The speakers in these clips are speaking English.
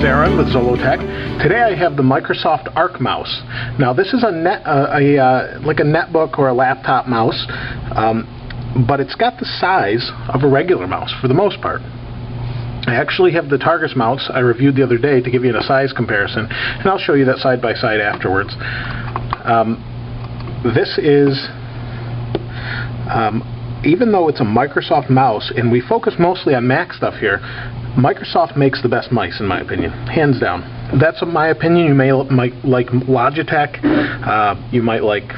is Aaron with Zollotech. Today I have the Microsoft Arc mouse. Now this is like a netbook or a laptop mouse, but it's got the size of a regular mouse for the most part. I actually have the Targus mouse I reviewed the other day to give you a size comparison, and I'll show you that side by side afterwards. This is, even though it's a Microsoft mouse, and we focus mostly on Mac stuff here, Microsoft makes the best mice in my opinion, hands down. That's my opinion. You might like Logitech, you might like,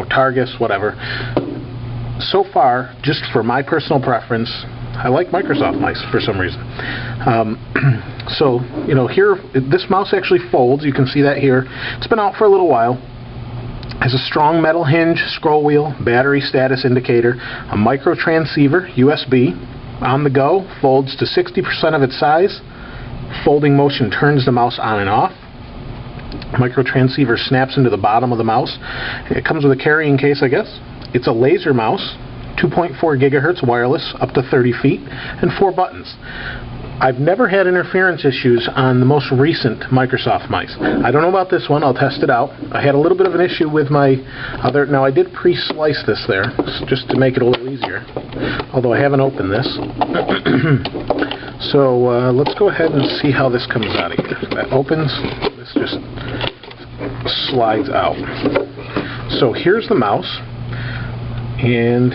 Targus, whatever. So far, just for my personal preference, I like Microsoft mice for some reason. So, here, this mouse actually folds. You can see that here. It's been out for a little while. Has a strong metal hinge, scroll wheel, battery status indicator, a micro transceiver, USB, on the go, folds to 60% of its size. Folding motion turns the mouse on and off. Micro transceiver snaps into the bottom of the mouse. It comes with a carrying case, I guess. It's a laser mouse, 2.4 gigahertz wireless, up to 30 feet, and 4 buttons. I've never had interference issues on the most recent Microsoft mice. I don't know about this one. I'll test it out. I had a little bit of an issue with my other... Now, I did pre-slice this there, just to make it a little easier, although I haven't opened this. So, let's go ahead and see how this comes out of here. That opens. This just slides out. So, here's the mouse, and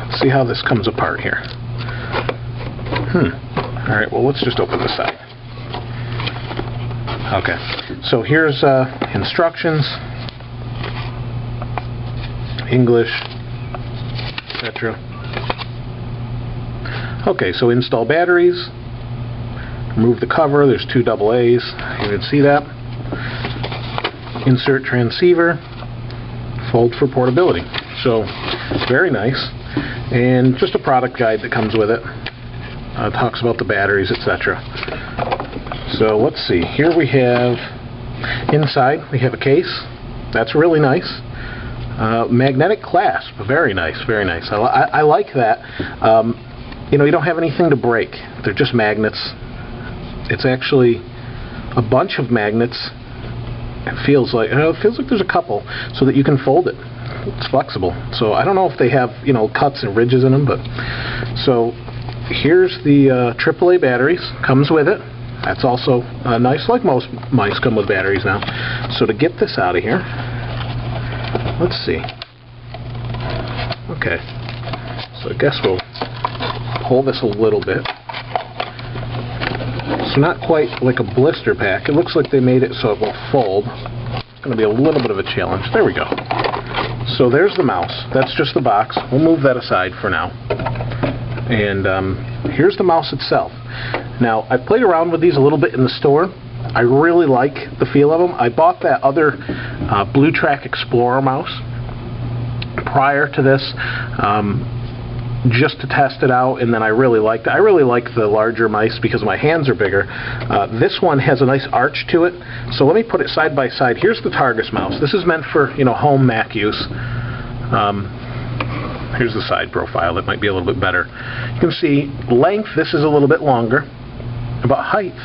let's see how this comes apart here. Alright, well, let's just open this side. Okay, so here's instructions, English, etc. Okay, so install batteries, remove the cover, there's 2 AA's, you can see that. Insert transceiver, fold for portability. So, very nice, and just a product guide that comes with it. Talks about the batteries, etc. So let's see. Here we have, inside we have a case. That's really nice. Magnetic clasp. Very nice, very nice. I like that. You don't have anything to break. They're just magnets. It's actually a bunch of magnets. It feels like there's a couple, so that you can fold it. It's flexible. So I don't know if they have cuts and ridges in them, but so. Here's the AAA batteries, comes with it. That's also nice, like most mice come with batteries now. So to get this out of here, let's see. Okay, so I guess we'll pull this a little bit. So not quite like a blister pack. It looks like they made it so it will fold. It's going to be a little bit of a challenge. There we go. So there's the mouse. That's just the box. We'll move that aside for now. And here's the mouse itself. Now, I played around with these a little bit in the store. I really like the feel of them. I bought that other Blue Track Explorer mouse prior to this just to test it out, and then I really liked it. I really like the larger mice because my hands are bigger. This one has a nice arch to it. So let me put it side by side. Here's the Targus mouse. This is meant for home Mac use. Here's the side profile. That might be a little bit better. You can see length, this is a little bit longer. About height,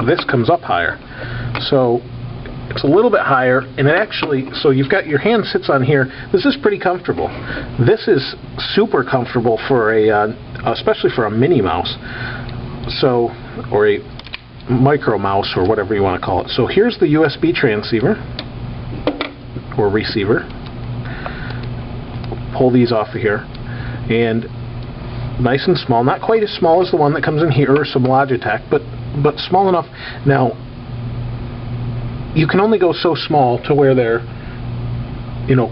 this comes up higher. So it's a little bit higher, and it actually, so you've got your hand sits on here. This is pretty comfortable. This is super comfortable for especially for a mini mouse. So, or a micro mouse, or whatever you want to call it. So here's the USB transceiver, or receiver. Pull these off of here, and nice and small, not quite as small as the one that comes in here or some Logitech, but small enough. Now you can only go so small to where they're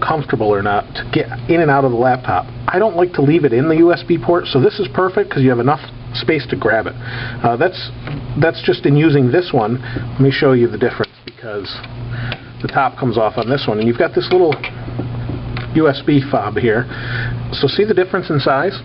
comfortable or not to get in and out of the laptop. I don't like to leave it in the USB port, so this is perfect because you have enough space to grab it. That's just in using this one. Let me show you the difference, because the top comes off on this one, and you've got this little USB fob here. So see the difference in size?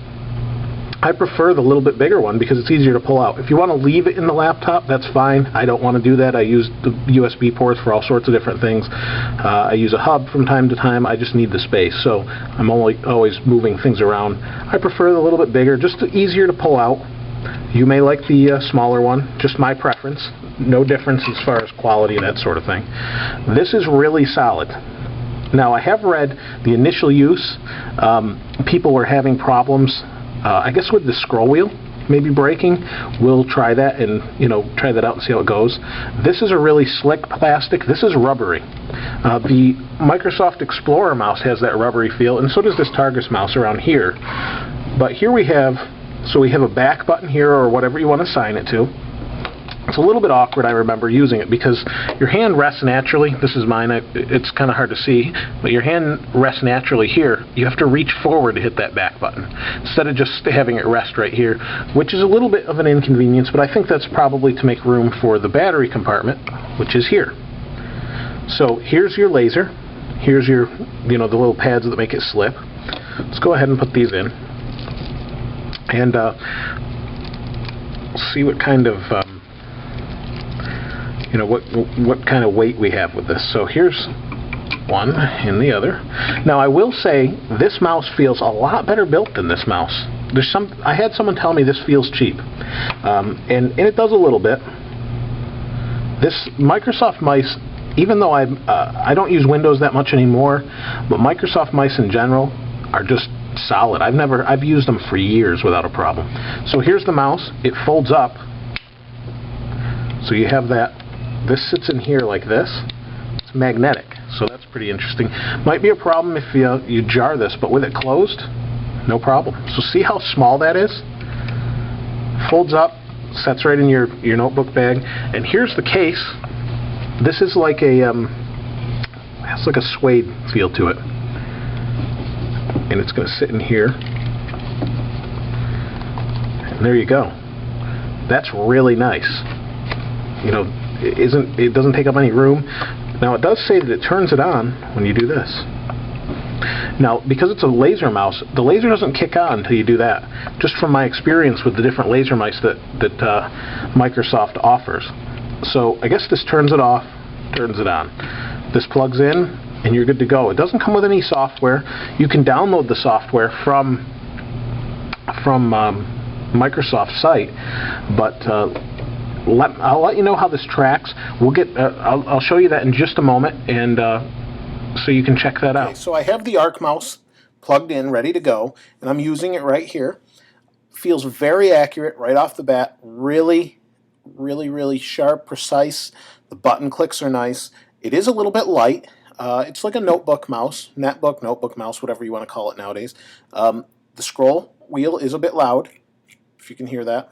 I prefer the little bit bigger one because it's easier to pull out. If you want to leave it in the laptop, that's fine. I don't want to do that. I use the USB ports for all sorts of different things. I use a hub from time to time. I just need the space, so I'm always moving things around. I prefer the little bit bigger, just easier to pull out. You may like the smaller one, just my preference. No difference as far as quality and that sort of thing. This is really solid. Now, I have read the initial use, people were having problems, I guess with the scroll wheel maybe breaking. We'll try that and, try that out and see how it goes. This is a really slick plastic. This is rubbery. The Microsoft Explorer mouse has that rubbery feel, and so does this Targus mouse around here. But here we have a back button here, or whatever you want to assign it to. It's a little bit awkward, I remember using it, because your hand rests naturally. This is mine. It's kind of hard to see, but your hand rests naturally here. You have to reach forward to hit that back button, instead of just having it rest right here, which is a little bit of an inconvenience, but I think that's probably to make room for the battery compartment, which is here. So here's your laser. Here's your, the little pads that make it slip. Let's go ahead and put these in. And see what kind of what kind of weight we have with this. So here's one and the other. Now I will say this mouse feels a lot better built than this mouse. I had someone tell me this feels cheap, and it does a little bit. This Microsoft mice, even though I don't use Windows that much anymore, but Microsoft mice in general are just solid. I've used them for years without a problem. So here's the mouse. It folds up, so you have that. This sits in here like this. It's magnetic, so that's pretty interesting. Might be a problem if you jar this, but with it closed, no problem. So see how small that is? Folds up, sets right in your notebook bag. And here's the case. This is like has like a suede feel to it, and it's going to sit in here. And there you go. That's really nice. It doesn't take up any room. Now it does say that it turns it on when you do this. Now, because it's a laser mouse, the laser doesn't kick on until you do that. Just from my experience with the different laser mice that Microsoft offers. So I guess this turns it off, turns it on. This plugs in, and you're good to go. It doesn't come with any software. You can download the software from Microsoft's site, but I'll let you know how this tracks. I'll show you that in just a moment, and so you can check that out. Okay, so I have the Arc mouse plugged in, ready to go, and I'm using it right here. Feels very accurate right off the bat. Really, really, really sharp, precise. The button clicks are nice. It is a little bit light. It's like a notebook mouse, netbook, notebook mouse, whatever you want to call it nowadays. The scroll wheel is a bit loud, if you can hear that.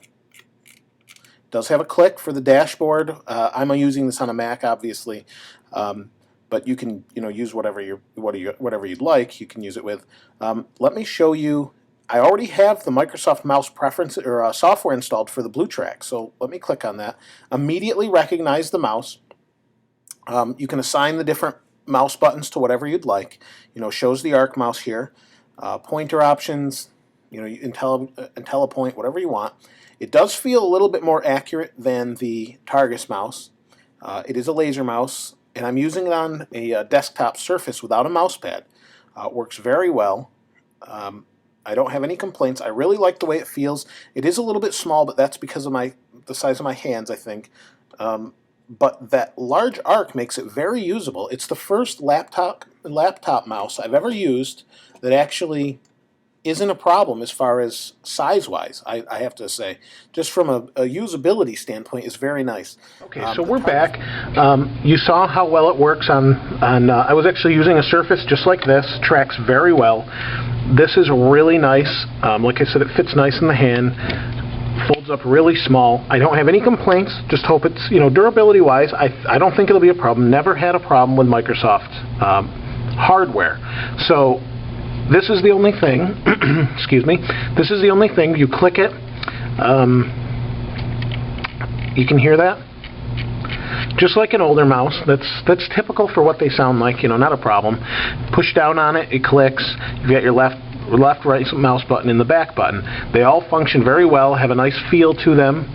Does have a click for the dashboard. I'm using this on a Mac, obviously, but you can use whatever you'd like. You can use it with. Let me show you. I already have the Microsoft Mouse preference or software installed for the Blue Track. So let me click on that. Immediately recognize the mouse. You can assign the different mouse buttons to whatever you'd like. Shows the Arc mouse here. Pointer options. IntelliPoint, whatever you want. It does feel a little bit more accurate than the Targus mouse. It is a laser mouse, and I'm using it on a desktop surface without a mouse pad. It works very well. I don't have any complaints. I really like the way it feels. It is a little bit small, but that's because of the size of my hands, I think. But that large Arc makes it very usable. It's the first laptop mouse I've ever used that actually isn't a problem as far as size-wise, I have to say. Just from a usability standpoint, it's very nice. Okay, so we're back. You saw how well it works on I was actually using a Surface just like this. Tracks very well. This is really nice. Like I said, it fits nice in the hand. Folds up really small. I don't have any complaints. Just hope it's, durability-wise, I don't think it'll be a problem. Never had a problem with Microsoft hardware. So this is the only thing, excuse me, this is the only thing. You click it, you can hear that? Just like an older mouse. That's typical for what they sound like, not a problem. Push down on it, it clicks. You've got your left, right mouse button and the back button. They all function very well, have a nice feel to them.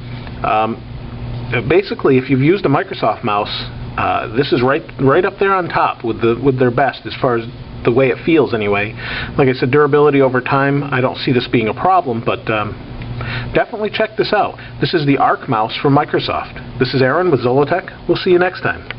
Basically, if you've used a Microsoft mouse, this is right up there on top with their best as far as the way it feels anyway. Like I said, durability over time, I don't see this being a problem, but Definitely check this out. This is the Arc mouse from Microsoft. This is Aaron with Zollotech. We'll see you next time.